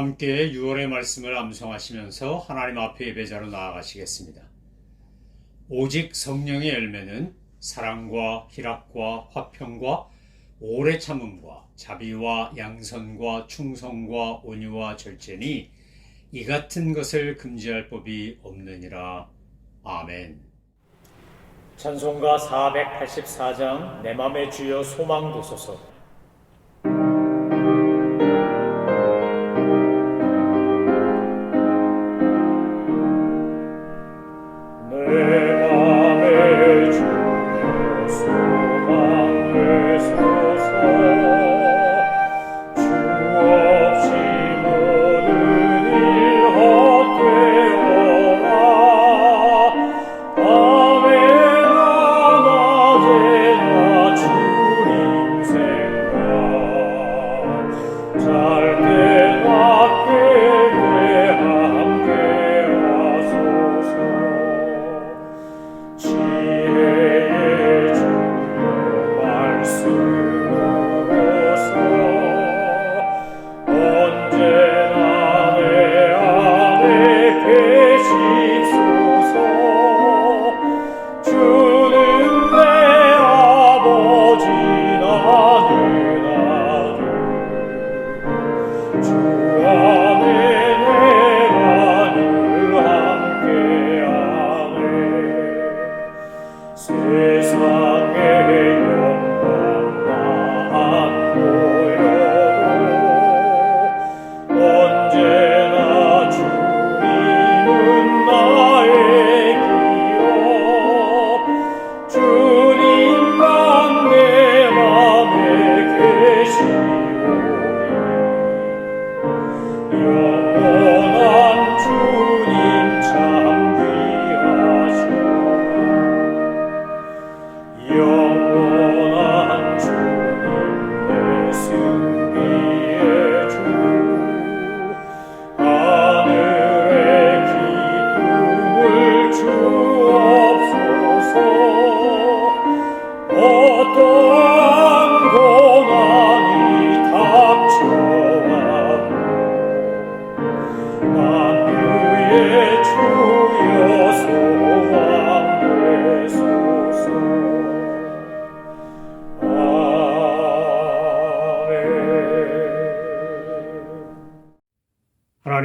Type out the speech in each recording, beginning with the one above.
함께 6월의 말씀을 암송하시면서 하나님 앞에 예배자로 나아가시겠습니다. 오직 성령의 열매는 사랑과 희락과 화평과 오래 참음과 자비와 양선과 충성과 온유와 절제니 이 같은 것을 금지할 법이 없느니라. 아멘. 찬송가 484장 내 맘의 주여 소망 도소서.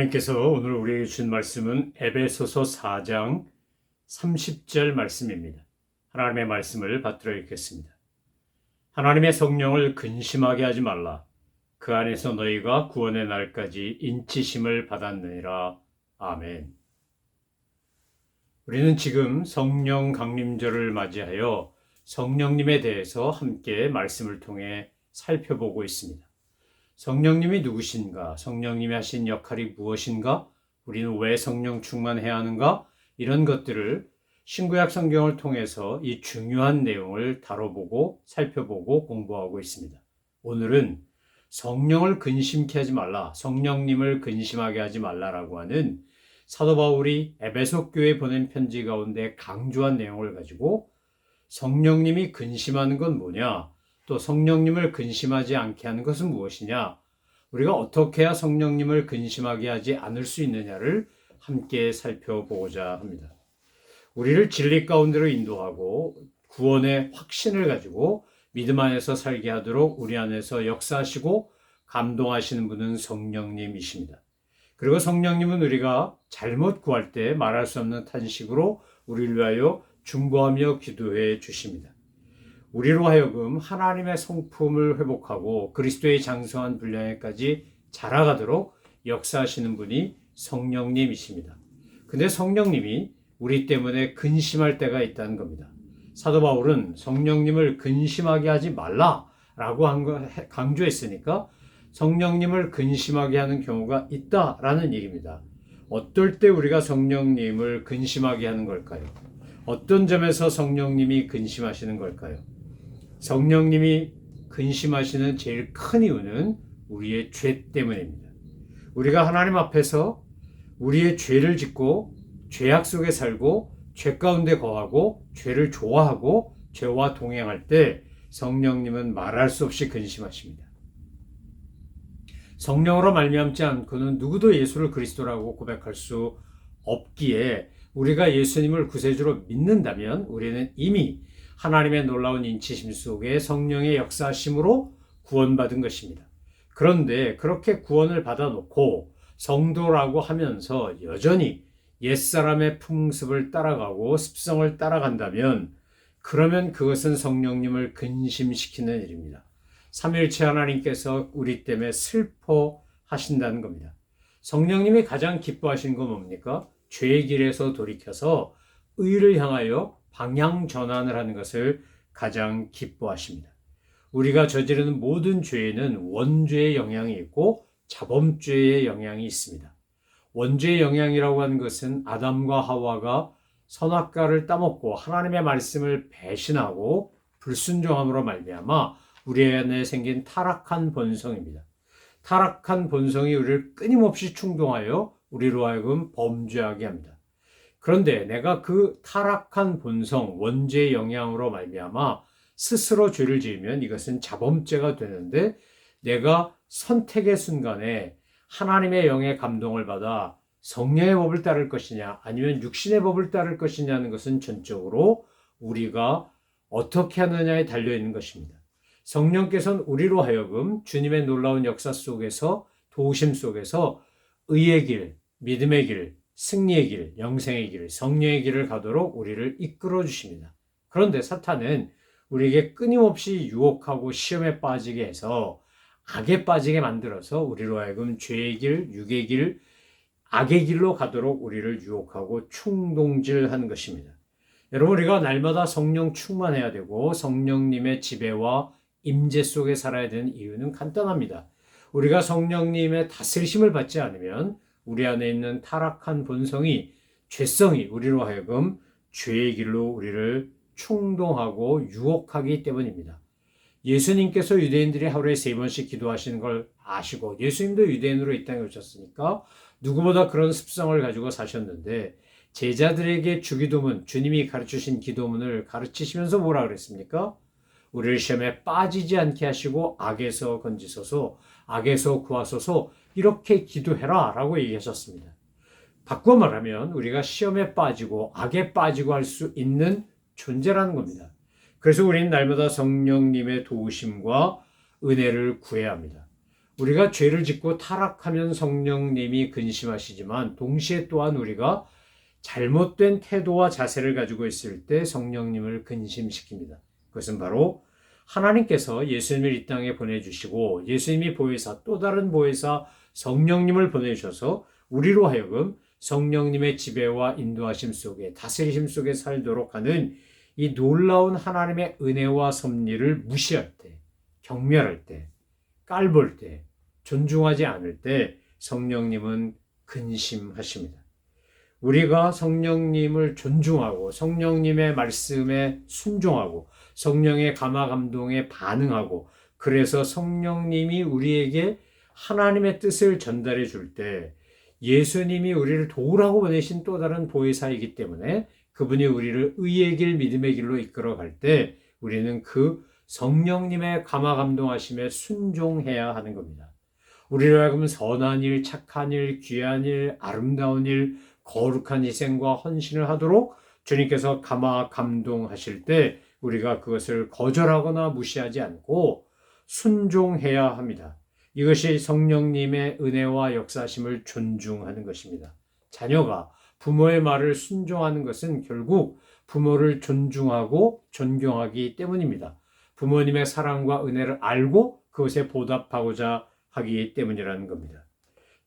하나님께서 오늘 우리에게 주신 말씀은 에베소서 4장 30절 말씀입니다. 하나님의 말씀을 받들어 읽겠습니다. 하나님의 성령을 근심하게 하지 말라. 그 안에서 너희가 구원의 날까지 인치심을 받았느니라. 아멘. 우리는 지금 성령 강림절을 맞이하여 성령님에 대해서 함께 말씀을 통해 살펴보고 있습니다. 성령님이 누구신가? 성령님이 하신 역할이 무엇인가? 우리는 왜 성령 충만해야 하는가? 이런 것들을 신구약 성경을 통해서 이 중요한 내용을 다뤄보고 살펴보고 공부하고 있습니다. 오늘은 성령을 근심케 하지 말라, 성령님을 근심하게 하지 말라라고 하는 사도 바울이 에베소 교회에 보낸 편지 가운데 강조한 내용을 가지고 성령님이 근심하는 건 뭐냐? 또 성령님을 근심하지 않게 하는 것은 무엇이냐? 우리가 어떻게 해야 성령님을 근심하게 하지 않을 수 있느냐를 함께 살펴보고자 합니다. 우리를 진리 가운데로 인도하고 구원의 확신을 가지고 믿음 안에서 살게 하도록 우리 안에서 역사하시고 감동하시는 분은 성령님이십니다. 그리고 성령님은 우리가 잘못 구할 때 말할 수 없는 탄식으로 우리를 위하여 중보하며 기도해 주십니다. 우리로 하여금 하나님의 성품을 회복하고 그리스도의 장성한 분량에까지 자라가도록 역사하시는 분이 성령님이십니다. 근데 성령님이 우리 때문에 근심할 때가 있다는 겁니다. 사도 바울은 성령님을 근심하게 하지 말라라고 강조했으니까 성령님을 근심하게 하는 경우가 있다라는 얘기입니다. 어떨 때 우리가 성령님을 근심하게 하는 걸까요? 어떤 점에서 성령님이 근심하시는 걸까요? 성령님이 근심하시는 제일 큰 이유는 우리의 죄 때문입니다. 우리가 하나님 앞에서 우리의 죄를 짓고 죄악 속에 살고 죄 가운데 거하고 죄를 좋아하고 죄와 동행할 때 성령님은 말할 수 없이 근심하십니다. 성령으로 말미암지 않고는 누구도 예수를 그리스도라고 고백할 수 없기에 우리가 예수님을 구세주로 믿는다면 우리는 이미 하나님의 놀라운 인치심 속에 성령의 역사심으로 구원받은 것입니다. 그런데 그렇게 구원을 받아놓고 성도라고 하면서 여전히 옛사람의 풍습을 따라가고 습성을 따라간다면 그러면 그것은 성령님을 근심시키는 일입니다. 삼위일체 하나님께서 우리 때문에 슬퍼하신다는 겁니다. 성령님이 가장 기뻐하신 건 뭡니까? 죄의 길에서 돌이켜서 의를 향하여 방향 전환을 하는 것을 가장 기뻐하십니다. 우리가 저지르는 모든 죄에는 원죄의 영향이 있고 자범죄의 영향이 있습니다. 원죄의 영향이라고 하는 것은 아담과 하와가 선악과를 따먹고 하나님의 말씀을 배신하고 불순종함으로 말미암아 우리 안에 생긴 타락한 본성입니다. 타락한 본성이 우리를 끊임없이 충동하여 우리로 하여금 범죄하게 합니다. 그런데 내가 그 타락한 본성, 원죄의 영향으로 말미암아 스스로 죄를 지으면 이것은 자범죄가 되는데 내가 선택의 순간에 하나님의 영의 감동을 받아 성령의 법을 따를 것이냐 아니면 육신의 법을 따를 것이냐는 것은 전적으로 우리가 어떻게 하느냐에 달려있는 것입니다. 성령께서는 우리로 하여금 주님의 놀라운 역사 속에서 도우심 속에서 의의 길, 믿음의 길, 승리의 길, 영생의 길, 성령의 길을 가도록 우리를 이끌어 주십니다. 그런데 사탄은 우리에게 끊임없이 유혹하고 시험에 빠지게 해서 악에 빠지게 만들어서 우리로 하여금 죄의 길, 육의 길, 악의 길로 가도록 우리를 유혹하고 충동질하는 것입니다. 여러분, 우리가 날마다 성령 충만해야 되고 성령님의 지배와 임재 속에 살아야 되는 이유는 간단합니다. 우리가 성령님의 다스리심을 받지 않으면 우리 안에 있는 타락한 본성이, 죄성이 우리로 하여금 죄의 길로 우리를 충동하고 유혹하기 때문입니다. 예수님께서 유대인들이 하루에 3번씩 기도하시는 걸 아시고 예수님도 유대인으로 이 땅에 오셨으니까 누구보다 그런 습성을 가지고 사셨는데 제자들에게 주기도문, 주님이 가르치신 기도문을 가르치시면서 뭐라 그랬습니까? 우리를 시험에 빠지지 않게 하시고 악에서 건지소서, 악에서 구하소서 이렇게 기도해라 라고 얘기하셨습니다. 바꿔 말하면 우리가 시험에 빠지고 악에 빠지고 할 수 있는 존재라는 겁니다. 그래서 우리는 날마다 성령님의 도우심과 은혜를 구해야 합니다. 우리가 죄를 짓고 타락하면 성령님이 근심하시지만 동시에 또한 우리가 잘못된 태도와 자세를 가지고 있을 때 성령님을 근심시킵니다. 그것은 바로 하나님께서 예수님을 이 땅에 보내주시고 예수님이 보혜사, 또 다른 보혜사 성령님을 보내주셔서 우리로 하여금 성령님의 지배와 인도하심 속에 다스리심 속에 살도록 하는 이 놀라운 하나님의 은혜와 섭리를 무시할 때, 경멸할 때, 깔볼 때, 존중하지 않을 때 성령님은 근심하십니다. 우리가 성령님을 존중하고 성령님의 말씀에 순종하고 성령의 감화 감동에 반응하고 그래서 성령님이 우리에게 하나님의 뜻을 전달해 줄 때 예수님이 우리를 도우라고 보내신 또 다른 보혜사이기 때문에 그분이 우리를 의의 길, 믿음의 길로 이끌어 갈 때 우리는 그 성령님의 감화 감동하심에 순종해야 하는 겁니다. 우리로 하여금 선한 일, 착한 일, 귀한 일, 아름다운 일, 거룩한 희생과 헌신을 하도록 주님께서 감화 감동하실 때 우리가 그것을 거절하거나 무시하지 않고 순종해야 합니다. 이것이 성령님의 은혜와 역사심을 존중하는 것입니다. 자녀가 부모의 말을 순종하는 것은 결국 부모를 존중하고 존경하기 때문입니다. 부모님의 사랑과 은혜를 알고 그것에 보답하고자 하기 때문이라는 겁니다.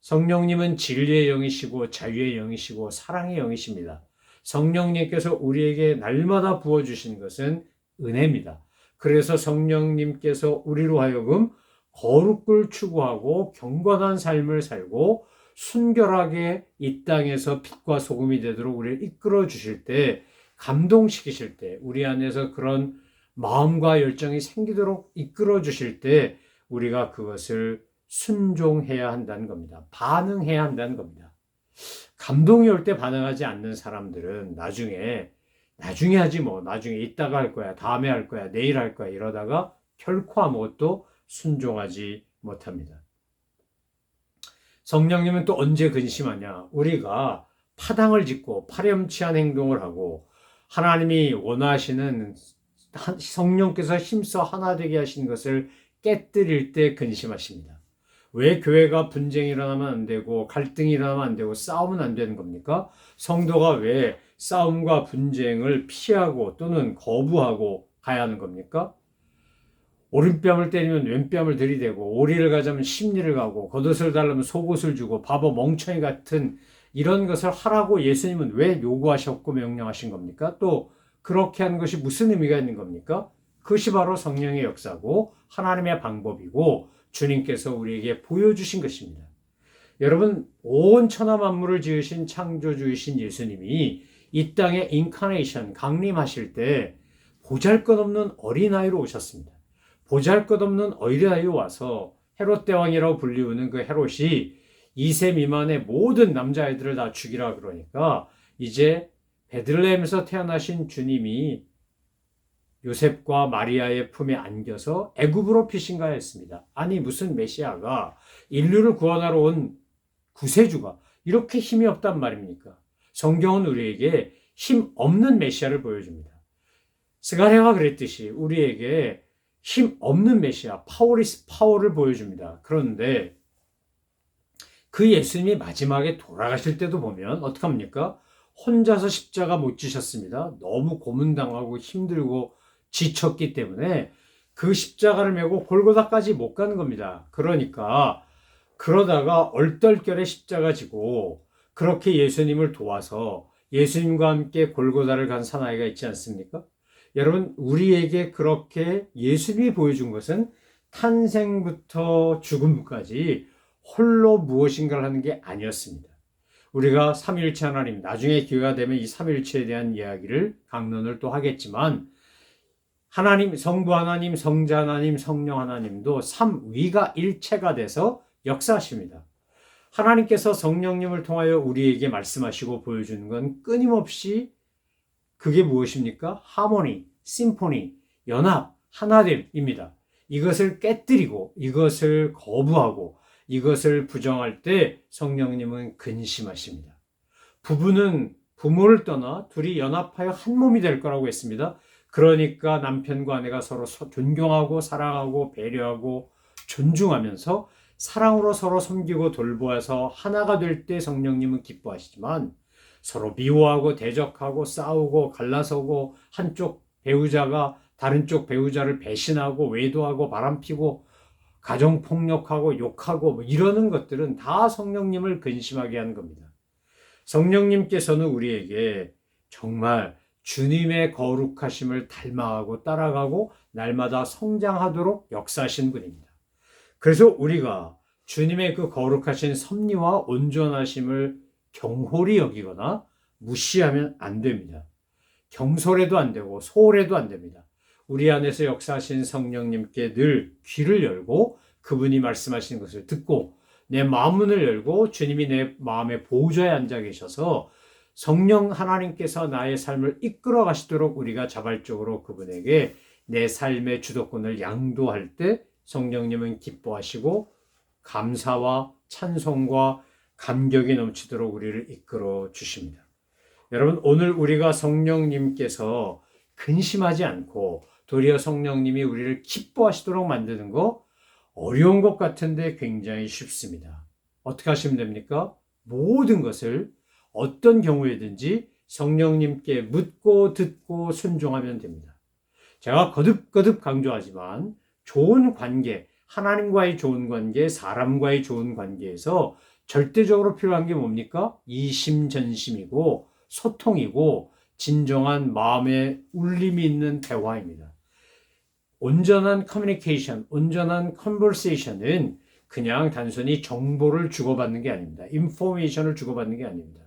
성령님은 진리의 영이시고 자유의 영이시고 사랑의 영이십니다. 성령님께서 우리에게 날마다 부어주신 것은 은혜입니다. 그래서 성령님께서 우리로 하여금 거룩을 추구하고 경건한 삶을 살고 순결하게 이 땅에서 빛과 소금이 되도록 우리를 이끌어 주실 때, 감동시키실 때, 우리 안에서 그런 마음과 열정이 생기도록 이끌어 주실 때 우리가 그것을 순종해야 한다는 겁니다. 반응해야 한다는 겁니다. 감동이 올 때 반응하지 않는 사람들은 나중에 하지 뭐, 나중에 이따가 할 거야, 다음에 할 거야, 내일 할 거야 이러다가 결코 아무것도 순종하지 못합니다. 성령님은 또 언제 근심하냐? 우리가 파당을 짓고 파렴치한 행동을 하고 하나님이 원하시는 성령께서 힘써 하나 되게 하신 것을 깨뜨릴 때 근심하십니다. 왜 교회가 분쟁이 일어나면 안 되고 갈등이 일어나면 안 되고 싸우면 안 되는 겁니까? 성도가 왜 싸움과 분쟁을 피하고 또는 거부하고 가야 하는 겁니까? 오른뺨을 때리면 왼뺨을 들이대고 오리를 가자면 십리를 가고 겉옷을 달라면 속옷을 주고 바보 멍청이 같은 이런 것을 하라고 예수님은 왜 요구하셨고 명령하신 겁니까? 또 그렇게 하는 것이 무슨 의미가 있는 겁니까? 그것이 바로 성령의 역사고 하나님의 방법이고 주님께서 우리에게 보여주신 것입니다. 여러분, 온 천하 만물을 지으신 창조주이신 예수님이 이 땅에 인카네이션, 강림하실 때 보잘것없는 어린아이로 오셨습니다. 보잘것없는 어린아이로 와서 헤롯 대왕이라고 불리우는 그 헤롯이 2세 미만의 모든 남자아이들을 다 죽이라 그러니까 이제 베들레헴에서 태어나신 주님이 요셉과 마리아의 품에 안겨서 애굽으로 피신가 했습니다. 아니 무슨 메시아가 인류를 구원하러 온 구세주가 이렇게 힘이 없단 말입니까? 성경은 우리에게 힘 없는 메시아를 보여줍니다. 스가랴가 그랬듯이 우리에게 힘 없는 메시아, 파워리스 파워를 보여줍니다. 그런데 그 예수님이 마지막에 돌아가실 때도 보면 어떡합니까? 혼자서 십자가 못 지셨습니다. 너무 고문당하고 힘들고 지쳤기 때문에 그 십자가를 메고 골고다까지 못 가는 겁니다. 그러다가 얼떨결에 십자가 지고 그렇게 예수님을 도와서 예수님과 함께 골고다를 간 사나이가 있지 않습니까? 여러분, 우리에게 그렇게 예수님이 보여준 것은 탄생부터 죽음까지 홀로 무엇인가를 하는 게 아니었습니다. 우리가 삼위일체 하나님, 나중에 기회가 되면 이 삼위일체에 대한 이야기를 강론을 또 하겠지만 하나님, 성부 하나님, 성자 하나님, 성령 하나님도 삼위가 일체가 돼서 역사하십니다. 하나님께서 성령님을 통하여 우리에게 말씀하시고 보여주는 건 끊임없이 그게 무엇입니까? 하모니, 심포니, 연합, 하나됨입니다. 이것을 깨뜨리고 이것을 거부하고 이것을 부정할 때 성령님은 근심하십니다. 부부는 부모를 떠나 둘이 연합하여 한 몸이 될 거라고 했습니다. 그러니까 남편과 아내가 서로 존경하고 사랑하고 배려하고 존중하면서 사랑으로 서로 섬기고 돌보아서 하나가 될 때 성령님은 기뻐하시지만 서로 미워하고 대적하고 싸우고 갈라서고 한쪽 배우자가 다른 쪽 배우자를 배신하고 외도하고 바람피고 가정폭력하고 욕하고 이러는 것들은 다 성령님을 근심하게 하는 겁니다. 성령님께서는 우리에게 정말 주님의 거룩하심을 닮아가고 따라가고 날마다 성장하도록 역사하신 분입니다. 그래서 우리가 주님의 그 거룩하신 섭리와 온전하심을 경홀히 여기거나 무시하면 안 됩니다. 경솔해도 안 되고 소홀해도 안 됩니다. 우리 안에서 역사하신 성령님께 늘 귀를 열고 그분이 말씀하시는 것을 듣고 내 마음문을 열고 주님이 내 마음의 보호자에 앉아 계셔서 성령 하나님께서 나의 삶을 이끌어 가시도록 우리가 자발적으로 그분에게 내 삶의 주도권을 양도할 때 성령님은 기뻐하시고 감사와 찬송과 감격이 넘치도록 우리를 이끌어 주십니다. 여러분, 오늘 우리가 성령님께서 근심하지 않고 도리어 성령님이 우리를 기뻐하시도록 만드는 거 어려운 것 같은데 굉장히 쉽습니다. 어떻게 하시면 됩니까? 모든 것을 어떤 경우에든지 성령님께 묻고 듣고 순종하면 됩니다. 제가 거듭거듭 강조하지만 좋은 관계, 하나님과의 좋은 관계, 사람과의 좋은 관계에서 절대적으로 필요한 게 뭡니까? 이심전심이고 소통이고 진정한 마음의 울림이 있는 대화입니다. 온전한 커뮤니케이션, 온전한 컨버세이션은 그냥 단순히 정보를 주고받는 게 아닙니다. 인포메이션을 주고받는 게 아닙니다.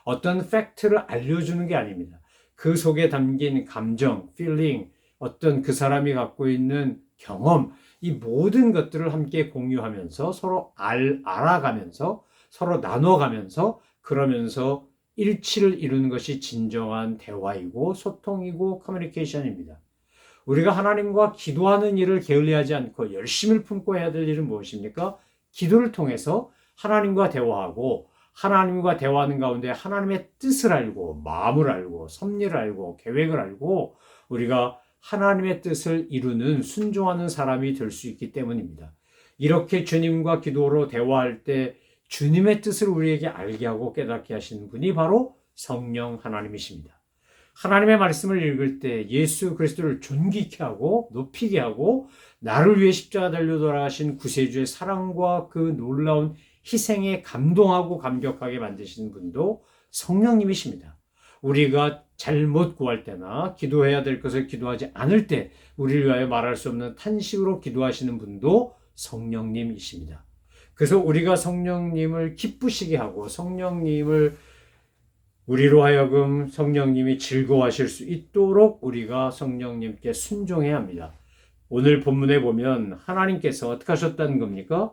어떤 팩트를 알려주는 게 아닙니다. 그 속에 담긴 감정, feeling, 어떤 그 사람이 갖고 있는 경험, 이 모든 것들을 함께 공유하면서 서로 알아가면서 서로 나눠가면서 그러면서 일치를 이루는 것이 진정한 대화이고 소통이고 커뮤니케이션입니다. 우리가 하나님과 기도하는 일을 게을리하지 않고 열심을 품고 해야 될 일은 무엇입니까? 기도를 통해서 하나님과 대화하고 하나님과 대화하는 가운데 하나님의 뜻을 알고 마음을 알고 섭리를 알고 계획을 알고 우리가 하나님의 뜻을 이루는 순종하는 사람이 될 수 있기 때문입니다. 이렇게 주님과 기도로 대화할 때 주님의 뜻을 우리에게 알게 하고 깨닫게 하시는 분이 바로 성령 하나님이십니다. 하나님의 말씀을 읽을 때 예수 그리스도를 존귀케 하고 높이게 하고 나를 위해 십자가 달려 돌아가신 구세주의 사랑과 그 놀라운 희생에 감동하고 감격하게 만드시는 분도 성령님이십니다. 우리가 잘못 구할 때나 기도해야 될 것을 기도하지 않을 때 우리를 위하여 말할 수 없는 탄식으로 기도하시는 분도 성령님이십니다. 그래서 우리가 성령님을 기쁘시게 하고 성령님을 우리로 하여금 성령님이 즐거워하실 수 있도록 우리가 성령님께 순종해야 합니다. 오늘 본문에 보면 하나님께서 어떻게 하셨다는 겁니까?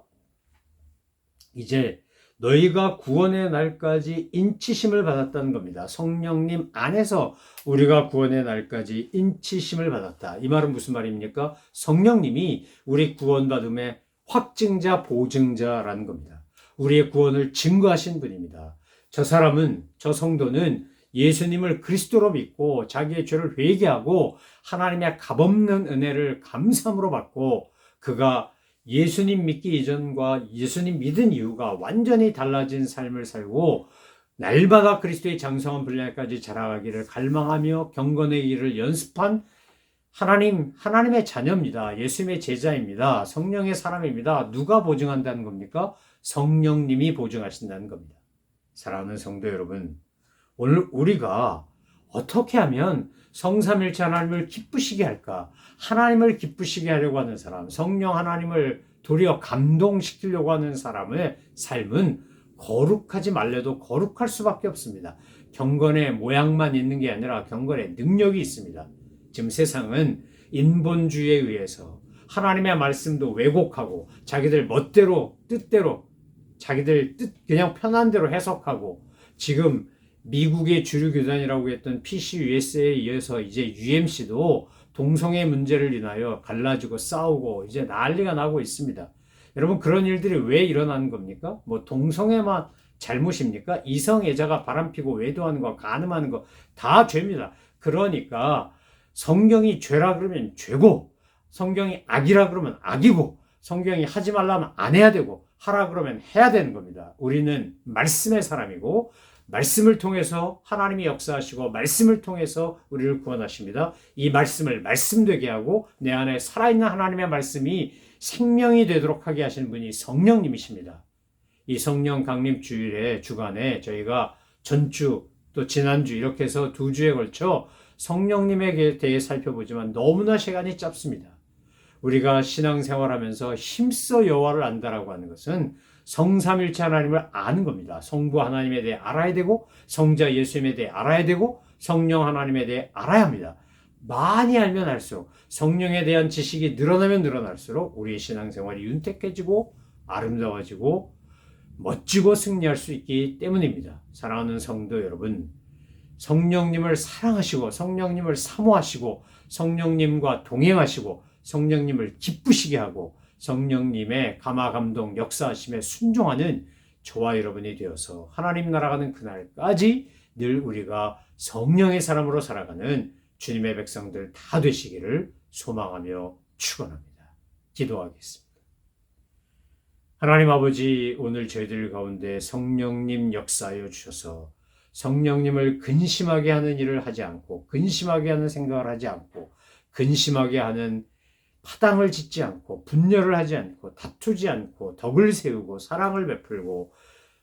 이제 너희가 구원의 날까지 인치심을 받았다는 겁니다. 성령님 안에서 우리가 구원의 날까지 인치심을 받았다. 이 말은 무슨 말입니까? 성령님이 우리 구원받음의 확증자, 보증자라는 겁니다. 우리의 구원을 증거하신 분입니다. 저 사람은, 저 성도는 예수님을 그리스도로 믿고 자기의 죄를 회개하고 하나님의 값없는 은혜를 감사함으로 받고 그가 예수님 믿기 이전과 예수님 믿은 이유가 완전히 달라진 삶을 살고 날마다 그리스도의 장성한 분량까지 자라가기를 갈망하며 경건의 길을 연습한 하나님의 자녀입니다. 예수님의 제자입니다. 성령의 사람입니다. 누가 보증한다는 겁니까? 성령님이 보증하신다는 겁니다. 사랑하는 성도 여러분, 오늘 우리가 어떻게 하면 성삼일체 하나님을 기쁘시게 할까? 하나님을 기쁘시게 하려고 하는 사람, 성령 하나님을 도리어 감동시키려고 하는 사람의 삶은 거룩하지 말래도 거룩할 수밖에 없습니다. 경건의 모양만 있는 게 아니라 경건의 능력이 있습니다. 지금 세상은 인본주의에 의해서 하나님의 말씀도 왜곡하고 자기들 멋대로 뜻대로 자기들 뜻 그냥 편한 대로 해석하고 지금 미국의 주류 교단이라고 했던 PCUSA에 이어서 이제 UMC도 동성애 문제를 인하여 갈라지고 싸우고 이제 난리가 나고 있습니다. 여러분 그런 일들이 왜 일어나는 겁니까? 뭐 동성애만 잘못입니까? 이성애자가 바람피고 외도하는 거, 간음하는 거 다 죄입니다. 그러니까 성경이 죄라 그러면 죄고 성경이 악이라 그러면 악이고 성경이 하지 말라면 안 해야 되고 하라 그러면 해야 되는 겁니다. 우리는 말씀의 사람이고 말씀을 통해서 하나님이 역사하시고 말씀을 통해서 우리를 구원하십니다. 이 말씀을 말씀되게 하고 내 안에 살아있는 하나님의 말씀이 생명이 되도록 하게 하시는 분이 성령님이십니다. 이 성령 강림 주일에 주간에 저희가 전주 또 지난주 이렇게 해서 2주에 걸쳐 성령님에 대해 살펴보지만 너무나 시간이 짧습니다. 우리가 신앙생활하면서 힘써 여호와를 안다라고 하는 것은 성삼일체 하나님을 아는 겁니다. 성부 하나님에 대해 알아야 되고 성자 예수님에 대해 알아야 되고 성령 하나님에 대해 알아야 합니다. 많이 알면 알수록 성령에 대한 지식이 늘어나면 늘어날수록 우리의 신앙생활이 윤택해지고 아름다워지고 멋지고 승리할 수 있기 때문입니다. 사랑하는 성도 여러분, 성령님을 사랑하시고 성령님을 사모하시고 성령님과 동행하시고 성령님을 기쁘시게 하고 성령님의 감화감동 역사하심에 순종하는 저와 여러분이 되어서 하나님 나라가는 그날까지 늘 우리가 성령의 사람으로 살아가는 주님의 백성들 다 되시기를 소망하며 축원합니다. 기도하겠습니다. 하나님 아버지, 오늘 저희들 가운데 성령님 역사하여 주셔서 성령님을 근심하게 하는 일을 하지 않고 근심하게 하는 생각을 하지 않고 근심하게 하는 파당을 짓지 않고 분열을 하지 않고 다투지 않고 덕을 세우고 사랑을 베풀고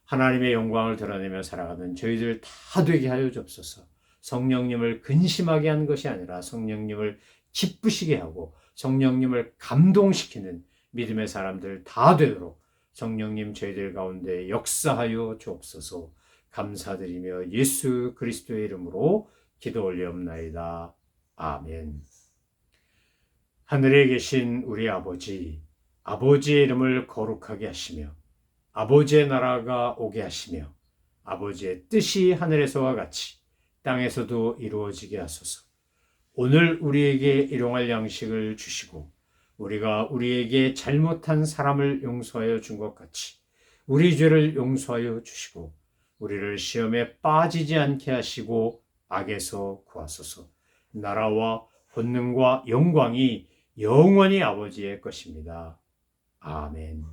하나님의 영광을 드러내며 살아가는 저희들 다 되게 하여 주옵소서. 성령님을 근심하게 하는 것이 아니라 성령님을 기쁘시게 하고 성령님을 감동시키는 믿음의 사람들 다 되도록 성령님 저희들 가운데 역사하여 주옵소서. 감사드리며 예수 그리스도의 이름으로 기도 올리옵나이다. 아멘. 하늘에 계신 우리 아버지, 아버지의 이름을 거룩하게 하시며 아버지의 나라가 오게 하시며 아버지의 뜻이 하늘에서와 같이 땅에서도 이루어지게 하소서. 오늘 우리에게 일용할 양식을 주시고 우리가 우리에게 잘못한 사람을 용서하여 준 것 같이 우리 죄를 용서하여 주시고 우리를 시험에 빠지지 않게 하시고 악에서 구하소서. 나라와 권능과 영광이 영원히 아버지의 것입니다. 아멘.